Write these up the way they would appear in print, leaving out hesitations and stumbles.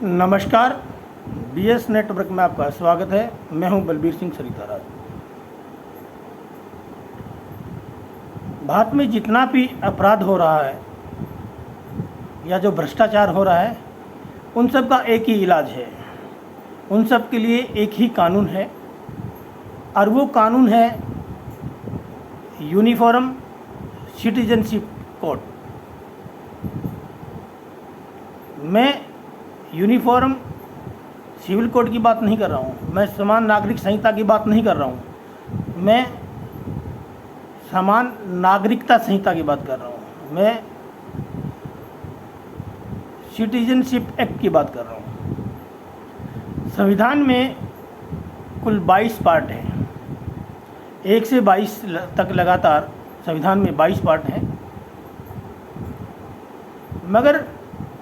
नमस्कार। BS network में आपका स्वागत है। मैं हूं बलबीर सिंह सरिताराज। भारत में जितना भी अपराध हो रहा है या जो भ्रष्टाचार हो रहा है, उन सब का एक ही इलाज है। उन सब के लिए एक ही कानून है और वो कानून है यूनिफॉर्म सिटीजनशिप कोड। मैं यूनिफॉर्म सिविल कोड की बात नहीं कर रहा हूँ, मैं समान नागरिक संहिता की बात नहीं कर रहा हूँ, मैं समान नागरिकता संहिता की बात कर रहा हूँ, मैं सिटीजनशिप एक्ट की बात कर रहा हूँ। संविधान में कुल 22 पार्ट हैं, 1 से 22 तक लगातार संविधान में 22 पार्ट हैं, मगर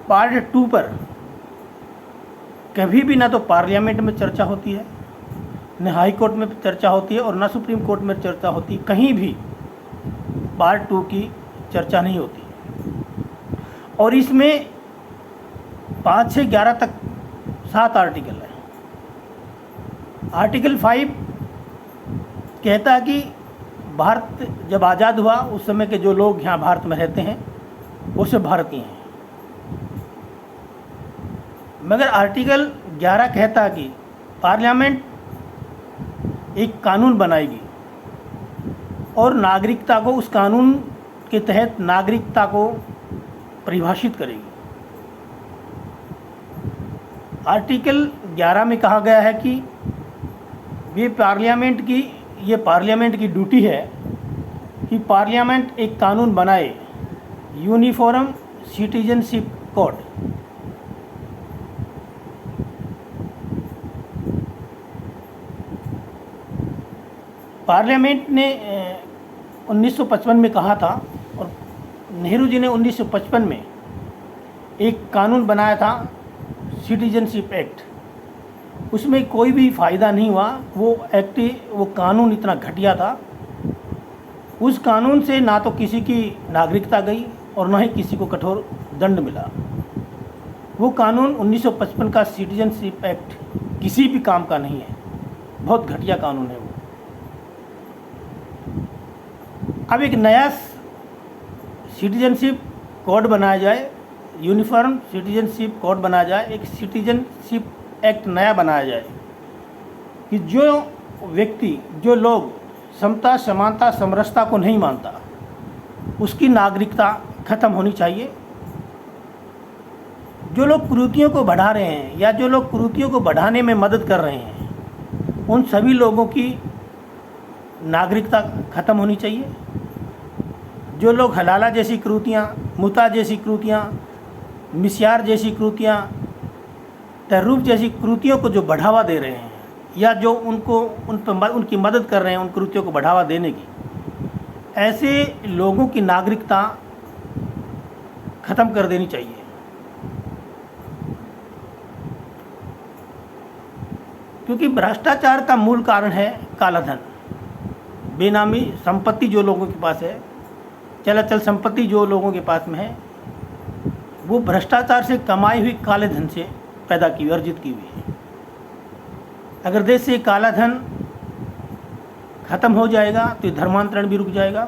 पार्ट 2 पर कभी भी ना तो पार्लियामेंट में चर्चा होती है, न हाई कोर्ट में चर्चा होती है और ना सुप्रीम कोर्ट में चर्चा होती है। कहीं भी पार्ट 2 की चर्चा नहीं होती। और इसमें 5 से 11 तक 7 आर्टिकल है। आर्टिकल 5 कहता है कि भारत जब आज़ाद हुआ उस समय के जो लोग यहाँ भारत में रहते हैं वो सब भारतीय हैं। मगर आर्टिकल 11 कहता है कि पार्लियामेंट एक कानून बनाएगी और नागरिकता को, उस कानून के तहत नागरिकता को परिभाषित करेगी। आर्टिकल 11 में कहा गया है कि ये पार्लियामेंट की ड्यूटी है कि पार्लियामेंट एक कानून बनाए, यूनिफॉर्म सिटीजनशिप कोड। पार्लियामेंट ने 1955 में कहा था और नेहरू जी ने 1955 में एक कानून बनाया था, सिटीजनशिप एक्ट। उसमें कोई भी फ़ायदा नहीं हुआ। वो कानून इतना घटिया था। उस कानून से ना तो किसी की नागरिकता गई और ना ही किसी को कठोर दंड मिला। वो कानून 1955 का सिटीजनशिप एक्ट किसी भी काम का नहीं है, बहुत घटिया कानून है वो। अब एक नया सिटीजनशिप कोड बनाया जाए, यूनिफॉर्म सिटीजनशिप कोड बनाया जाए, एक सिटीजनशिप एक्ट नया बनाया जाए कि जो व्यक्ति, जो लोग समता, समानता, समरसता को नहीं मानता, उसकी नागरिकता खत्म होनी चाहिए। जो लोग कुरीतियों को बढ़ा रहे हैं या जो लोग कुरीतियों को बढ़ाने में मदद कर रहे हैं, उन सभी लोगों की नागरिकता खत्म होनी चाहिए। जो लोग हलाला जैसी कृतियाँ, मुता जैसी कृतियाँ, मिस्यार जैसी कृतियाँ, तर्रूफ जैसी कृतियों को जो बढ़ावा दे रहे हैं या जो उनकी मदद कर रहे हैं उन कृतियों को बढ़ावा देने की, ऐसे लोगों की नागरिकता ख़त्म कर देनी चाहिए। क्योंकि भ्रष्टाचार का मूल कारण है काला धन, बेनामी संपत्ति जो लोगों के पास है, चलाचल संपत्ति जो लोगों के पास में है, वो भ्रष्टाचार से कमाई हुई काले धन से पैदा की हुई, अर्जित की हुई है। अगर देश से काला धन खत्म हो जाएगा तो ये धर्मांतरण भी रुक जाएगा,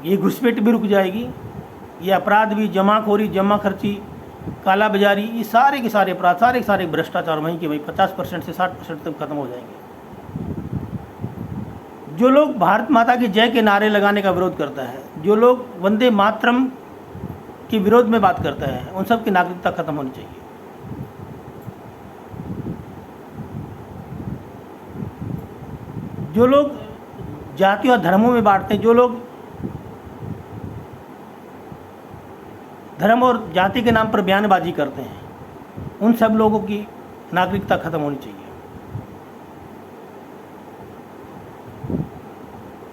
ये घुसपैठ भी रुक जाएगी, ये अपराध भी, जमाखोरी, जमा खर्ची, काला बाजारी, ये सारे के सारे अपराध, सारे के सारे भ्रष्टाचार वहीं के वहीं 50% से 60% तक खत्म हो जाएंगे। जो लोग भारत माता की जय के नारे लगाने का विरोध करता है, जो लोग वंदे मातरम के विरोध में बात करता है, उन सब की नागरिकता खत्म होनी चाहिए। जो लोग जाति और धर्मों में बांटते हैं, जो लोग धर्म और जाति के नाम पर बयानबाजी करते हैं, उन सब लोगों की नागरिकता खत्म होनी चाहिए।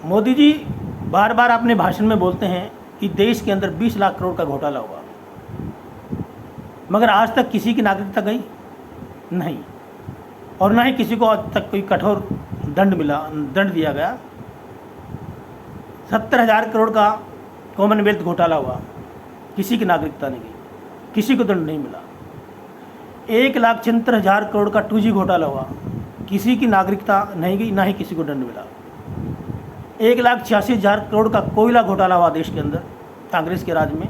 मोदी जी बार बार अपने भाषण में बोलते हैं कि देश के अंदर 20 लाख करोड़ का घोटाला हुआ, मगर आज तक किसी की नागरिकता गई नहीं और ना ही किसी को आज तक कोई कठोर दंड दिया गया। 70,000 करोड़ का कॉमनवेल्थ घोटाला हुआ, किसी की नागरिकता नहीं गई, किसी को दंड नहीं मिला। 1,76,000 करोड़ का 2G घोटाला हुआ, किसी की नागरिकता नहीं गई, ना ही किसी को दंड मिला। 1,86,000 करोड़ का कोयला घोटाला हुआ देश के अंदर कांग्रेस के राज में,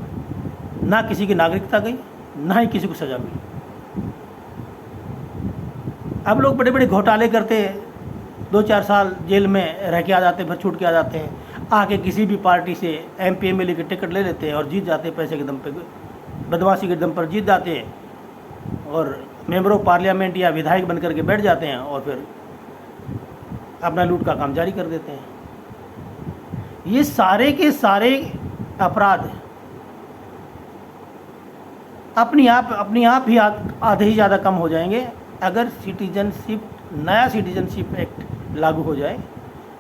ना किसी की नागरिकता गई, ना ही किसी को सजा मिली। अब लोग बड़े बड़े घोटाले करते हैं, 2-4 साल जेल में रह के आ जाते हैं, फिर छूट के आ जाते हैं, आके किसी भी पार्टी से MP MLA की टिकट ले लेते हैं और जीत जाते हैं, पैसे के दम पे, बदमाशी के दम पर जीत जाते हैं और मेंबर ऑफ पार्लियामेंट या विधायक बन करके बैठ जाते हैं और फिर अपना लूट का काम जारी कर देते हैं। ये सारे के सारे अपराध अपनी आप ही आधे ही ज़्यादा कम हो जाएंगे अगर नया सिटीजनशिप एक्ट लागू हो जाए,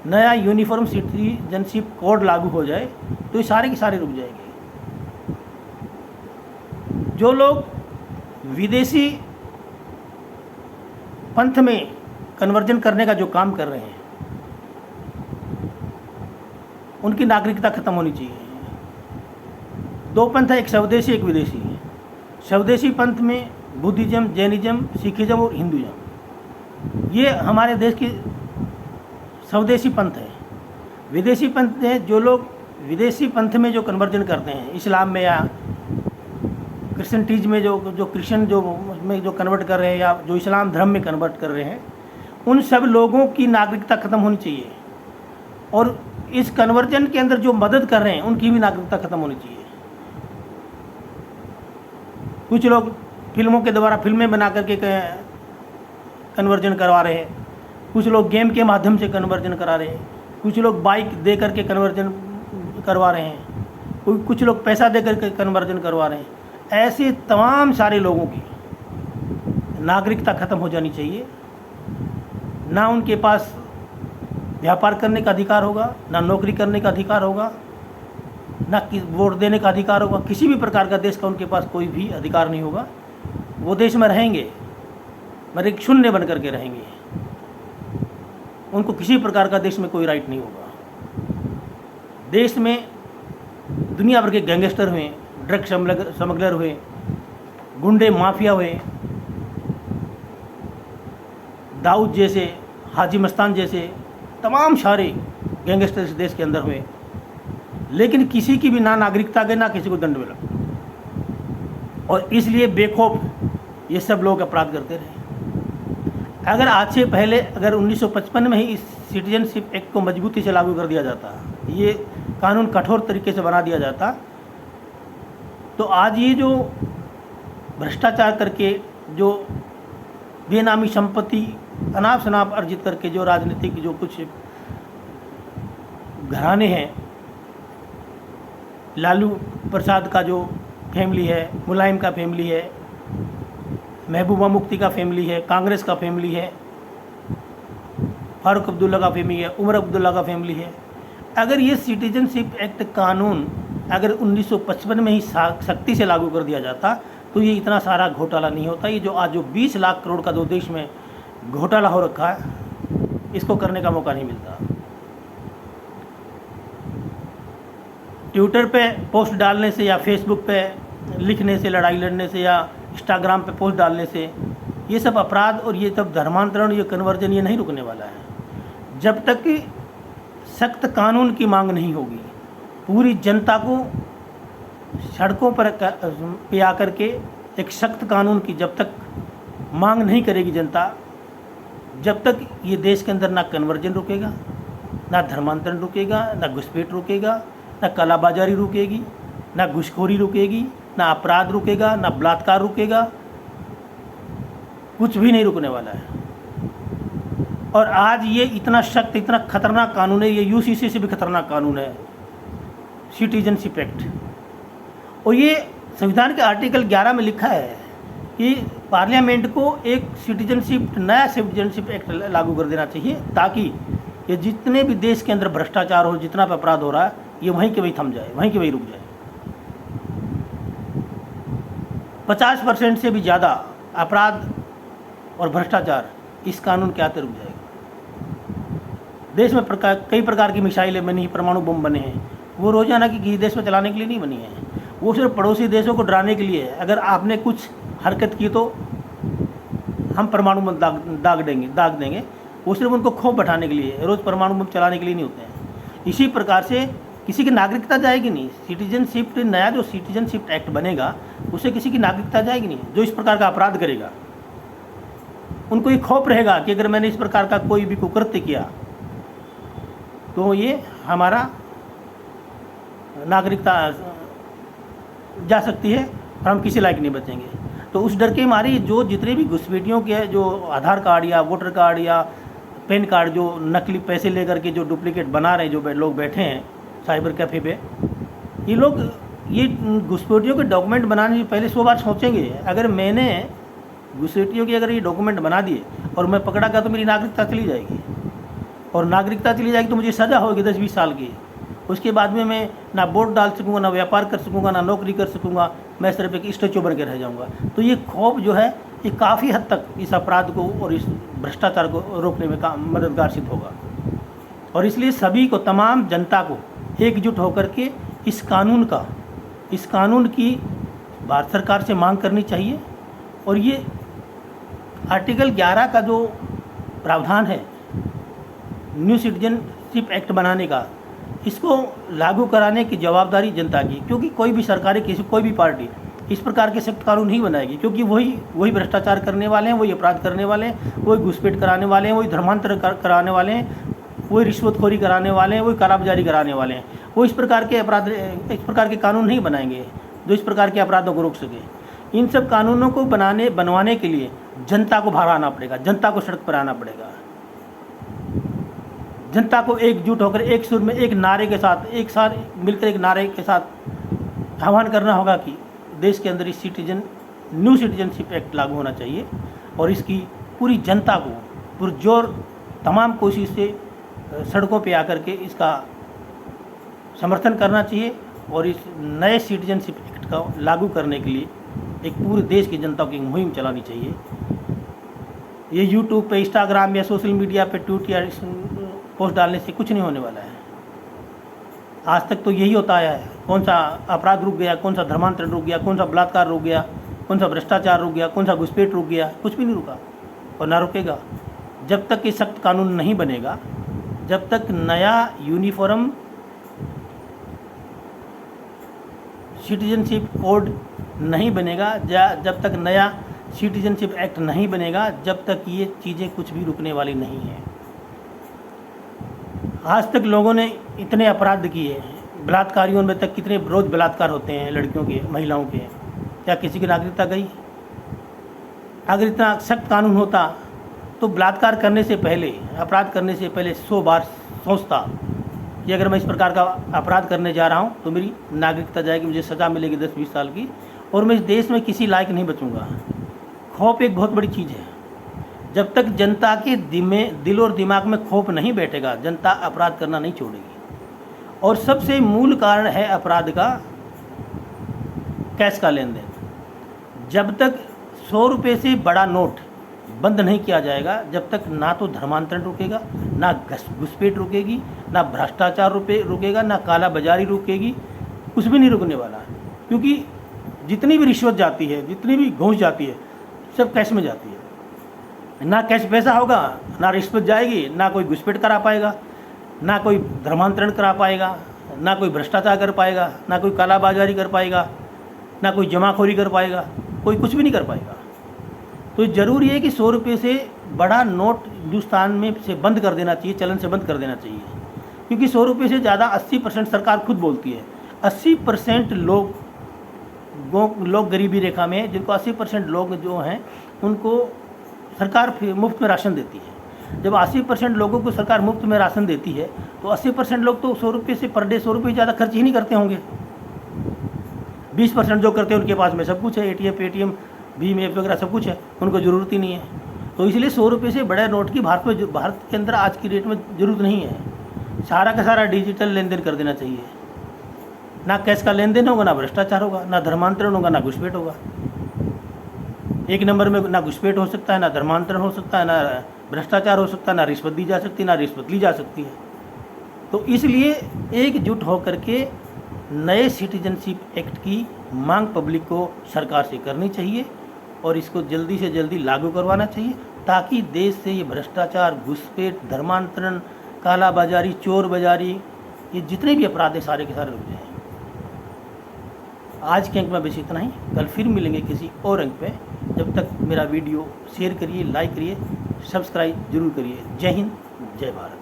नया यूनिफॉर्म सिटीजनशिप कोड लागू हो जाए, तो ये सारे के सारे रुक जाएंगे। जो लोग विदेशी पंथ में कन्वर्जन करने का जो काम कर रहे हैं, उनकी नागरिकता खत्म होनी चाहिए। 2 पंथ है, एक स्वदेशी एक विदेशी। स्वदेशी पंथ में बुद्धिज्म, जैनिज्म, सिखिज्म और हिंदुइज्म, ये हमारे देश की स्वदेशी पंथ है। विदेशी पंथ है, जो लोग विदेशी पंथ में जो कन्वर्जन करते हैं, इस्लाम में या क्रिश्चियनिटीज में जो क्रिश्चियन में जो कन्वर्ट कर रहे हैं या जो इस्लाम धर्म में कन्वर्ट कर रहे हैं, उन सब लोगों की नागरिकता खत्म होनी चाहिए। और इस कन्वर्जन के अंदर जो मदद कर रहे हैं, उनकी भी नागरिकता खत्म होनी चाहिए। कुछ लोग फिल्मों के द्वारा फिल्में बना करके कन्वर्जन करवा रहे हैं, कुछ लोग गेम के माध्यम से कन्वर्जन करा रहे हैं, कुछ लोग बाइक दे करके कन्वर्जन करवा रहे हैं, कुछ लोग पैसा दे करके कन्वर्जन करवा रहे हैं। ऐसे तमाम सारे लोगों की नागरिकता खत्म हो जानी चाहिए। ना उनके पास व्यापार करने का अधिकार होगा, ना नौकरी करने का अधिकार होगा, ना वोट देने का अधिकार होगा, किसी भी प्रकार का देश का उनके पास कोई भी अधिकार नहीं होगा। वो देश में रहेंगे मगर एक शून्य बन करके रहेंगे, उनको किसी प्रकार का देश में कोई राइट नहीं होगा। देश में दुनिया भर के गैंगस्टर हुए, ड्रग स्मगलर हुए, गुंडे माफिया हुए, दाऊद जैसे, हाजी मस्तान जैसे तमाम सारे गैंगस्टर इस देश के अंदर हुए, लेकिन किसी की भी ना नागरिकता गई, ना किसी को दंड मिला। और इसलिए बेखौफ ये सब लोग अपराध करते रहे। अगर आज से पहले अगर 1955 में ही इस सिटीजनशिप एक्ट को मजबूती से लागू कर दिया जाता, ये कानून कठोर तरीके से बना दिया जाता, तो आज ये जो भ्रष्टाचार करके जो बेनामी संपत्ति अनाप शनाप अर्जित करके जो राजनीतिक जो कुछ घराने हैं, लालू प्रसाद का जो फैमिली है, मुलायम का फैमिली है, महबूबा मुफ्ती का फैमिली है, कांग्रेस का फैमिली है, फारूक अब्दुल्ला का फैमिली है, उमर अब्दुल्ला का फैमिली है। अगर ये सिटीजनशिप एक्ट कानून अगर 1955 में ही सख्ती से लागू कर दिया जाता, तो ये इतना सारा घोटाला नहीं होता। ये जो आज जो 20 लाख करोड़ का जो देश में घोटाला हो रखा है, इसको करने का मौका नहीं मिलता। ट्विटर पे पोस्ट डालने से या फेसबुक पे लिखने से, लड़ाई लड़ने से या इंस्टाग्राम पे पोस्ट डालने से ये सब अपराध और ये सब धर्मांतरण, ये कन्वर्जन, ये नहीं रुकने वाला है। जब तक कि सख्त कानून की मांग नहीं होगी, पूरी जनता को सड़कों पर पे आकर के एक सख्त कानून की जब तक मांग नहीं करेगी जनता, जब तक ये देश के अंदर ना कन्वर्जन रुकेगा, ना धर्मांतरण रुकेगा, ना घुसपैठ रुकेगा, ना कालाबाजारी रुकेगी, ना घुसखोरी रुकेगी, ना अपराध रुकेगा, ना बलात्कार रुकेगा, कुछ भी नहीं रुकने वाला है। और आज ये इतना सख्त, इतना खतरनाक कानून है, ये UCC से भी खतरनाक कानून है, सिटीजनशिप एक्ट। और ये संविधान के आर्टिकल 11 में लिखा है कि पार्लियामेंट को एक नया सिटीजनशिप एक्ट लागू कर देना चाहिए, ताकि ये जितने भी देश के अंदर भ्रष्टाचार हो, जितना भी अपराध हो रहा है, ये वहीं के वहीं थम जाए, वहीं के वहीं रुक जाए। 50% से भी ज़्यादा अपराध और भ्रष्टाचार इस कानून के आते रुक जाएगा। देश में कई प्रकार की मिसाइलें बनी, परमाणु बम बने हैं, वो रोजाना किसी देश में चलाने के लिए नहीं बनी है, वो सिर्फ पड़ोसी देशों को डराने के लिए है। अगर आपने कुछ हरकत की तो हम परमाणु बम दाग देंगे, वो सिर्फ उनको खौफ बैठाने के लिए, रोज़ परमाणु बम चलाने के लिए नहीं होते हैं। इसी प्रकार से किसी की नागरिकता जाएगी नहीं। सिटीजनशिप, नया जो सिटीजनशिप एक्ट बनेगा उससे किसी की नागरिकता जाएगी नहीं। जो इस प्रकार का अपराध करेगा उनको ये खौफ रहेगा कि अगर मैंने इस प्रकार का कोई भी कुकृत्य किया तो ये हमारा नागरिकता जा सकती है और हम किसी लायक नहीं बचेंगे। तो उस डर के मारे जो जितने भी घुसपैठियों के जो आधार कार्ड या वोटर कार्ड या पैन कार्ड जो नकली पैसे लेकर के जो डुप्लीकेट बना रहे हैं, जो लोग बैठे हैं साइबर कैफ़े पे, ये लोग ये घुसपैठियों के डॉक्यूमेंट बनाने से पहले 100 बार सोचेंगे। अगर मैंने घुसपैठियों के अगर ये डॉक्यूमेंट बना दिए और मैं पकड़ा गया तो मेरी नागरिकता चली जाएगी, और नागरिकता चली जाएगी तो मुझे सज़ा होगी 10-20 साल की। उसके बाद में मैं ना वोट डाल सकूँगा, ना व्यापार कर सकूँगा, ना नौकरी कर सकूँगा, मैं सिर्फ एक स्टेचू बन के रह जाऊँगा। तो ये खौफ जो है ये काफ़ी हद तक इस अपराध को और इस भ्रष्टाचार को रोकने में मददगार सिद्ध होगा। और इसलिए सभी को, तमाम जनता को एकजुट होकर के इस कानून की भारत सरकार से मांग करनी चाहिए। और ये आर्टिकल 11 का जो प्रावधान है न्यू सिटीजनशिप एक्ट बनाने का, इसको लागू कराने की जवाबदारी जनता की, क्योंकि कोई भी सरकारी कोई भी पार्टी इस प्रकार के सख्त कानून नहीं बनाएगी, क्योंकि वही भ्रष्टाचार करने वाले हैं, वही अपराध करने वाले हैं, वही घुसपैठ कराने वाले हैं, वही धर्मांतर कराने वाले हैं, वही रिश्वतखोरी कराने वाले हैं, वही कालाबाजारी कराने वाले हैं। वो इस प्रकार के कानून नहीं बनाएंगे जो इस प्रकार के अपराधों को रोक सके। इन सब कानूनों को बनवाने के लिए जनता को बाहर आना पड़ेगा, जनता को सड़क पर आना पड़ेगा, जनता को एकजुट होकर एक सुर में एक नारे के साथ, एक साथ मिलकर एक नारे के साथ आह्वान करना होगा कि देश के अंदर इस न्यू सिटीजनशिप एक्ट लागू होना चाहिए। और इसकी पूरी जनता को पुरजोर तमाम कोशिश से सड़कों पे आकर के इसका समर्थन करना चाहिए और इस नए सिटीजनशिप एक्ट का लागू करने के लिए एक पूरे देश की जनता की मुहिम चलानी चाहिए। ये यूट्यूब पे, इंस्टाग्राम या सोशल मीडिया पे ट्वीट या पोस्ट डालने से कुछ नहीं होने वाला है। आज तक तो यही होता आया है, कौन सा अपराध रुक गया, कौन सा धर्मांतरण रुक गया, कौन सा बलात्कार रुक गया, कौन सा भ्रष्टाचार रुक गया, कौन सा घुसपैठ रुक गया, कुछ भी नहीं रुका और ना रुकेगा। जब तक ये सख्त कानून नहीं बनेगा, जब तक नया यूनिफॉर्म सिटीजनशिप कोड नहीं बनेगा, जब तक नया सिटीजनशिप एक्ट नहीं बनेगा, जब तक ये चीज़ें कुछ भी रुकने वाली नहीं हैं। आज तक लोगों ने इतने अपराध किए, बलात्कारियों में तक कितने रोज बलात्कार होते हैं लड़कियों के, महिलाओं के, क्या किसी की नागरिकता गई? अगर इतना सख्त कानून होता तो बलात्कार करने से पहले, अपराध करने से पहले 100 बार सोचता कि अगर मैं इस प्रकार का अपराध करने जा रहा हूँ तो मेरी नागरिकता जाएगी, मुझे सज़ा मिलेगी 10-20 साल की और मैं इस देश में किसी लायक नहीं बचूँगा। खौफ एक बहुत बड़ी चीज़ है। जब तक जनता के दिल और दिमाग में खौफ नहीं बैठेगा, जनता अपराध करना नहीं छोड़ेगी। और सबसे मूल कारण है अपराध का कैश का लेन देन। जब तक 100 रुपये से बड़ा नोट बंद नहीं किया जाएगा, जब तक ना तो धर्मांतरण रुकेगा, ना घुसपैठ रुकेगी, ना भ्रष्टाचार रुकेगा, ना काला बाजारी रुकेगी, कुछ भी नहीं रुकने वाला। क्योंकि जितनी भी रिश्वत जाती है, जितनी भी घूस जाती है, सब कैश में जाती है। ना कैश पैसा होगा, ना रिश्वत जाएगी, ना कोई घुसपैठ करा पाएगा, ना कोई धर्मांतरण करा पाएगा, ना कोई भ्रष्टाचार कर पाएगा, ना कोई कालाबाजारी कर पाएगा, ना कोई जमाखोरी कर पाएगा, कोई कुछ भी नहीं कर पाएगा। तो ज़रूरी है कि 100 रुपये से बड़ा नोट हिंदुस्तान में से बंद कर देना चाहिए, चलन से बंद कर देना चाहिए। क्योंकि 100 रुपये से ज़्यादा 80% सरकार खुद बोलती है। 80% लोग गरीबी रेखा में, जिनको 80% लोग जो हैं उनको सरकार मुफ्त में राशन देती है। जब 80% लोगों को सरकार मुफ्त में राशन देती है तो 80% लोग तो 100 रुपये से पर डे 100 रुपये ज़्यादा खर्च ही नहीं करते होंगे। 20% जो करते हैं उनके पास में सब कुछ है, एटीएम, पेटीएम, भीम ऐप वगैरह सब कुछ है, उनको ज़रूरत ही नहीं है। तो इसलिए 100 रुपये से बड़े नोट की भारत के अंदर आज की डेट में ज़रूरत नहीं है। सारा का सारा डिजिटल लेन देन कर देना चाहिए। ना कैश का लेन देन होगा, ना भ्रष्टाचार होगा, ना धर्मांतरण होगा, ना घुसपैठ होगा। एक नंबर में ना घुसपैठ हो सकता है, ना धर्मांतरण हो सकता है, ना भ्रष्टाचार हो सकता है, ना रिश्वत दी जा सकती है, ना रिश्वत ली जा सकती है। तो इसलिए एकजुट होकर के नए सिटीजनशिप एक्ट की मांग पब्लिक को सरकार से करनी चाहिए और इसको जल्दी से जल्दी लागू करवाना चाहिए, ताकि देश से ये भ्रष्टाचार, घुसपैठ, धर्मांतरण, कालाबाजारी, चोर बाजारी, ये जितने भी अपराध हैं सारे के सारे रुक जाएँ। आज के अंक में बस इतना ही। कल फिर मिलेंगे किसी और अंक पे। जब तक मेरा वीडियो शेयर करिए, लाइक करिए, सब्सक्राइब जरूर करिए। जय हिंद, जय भारत।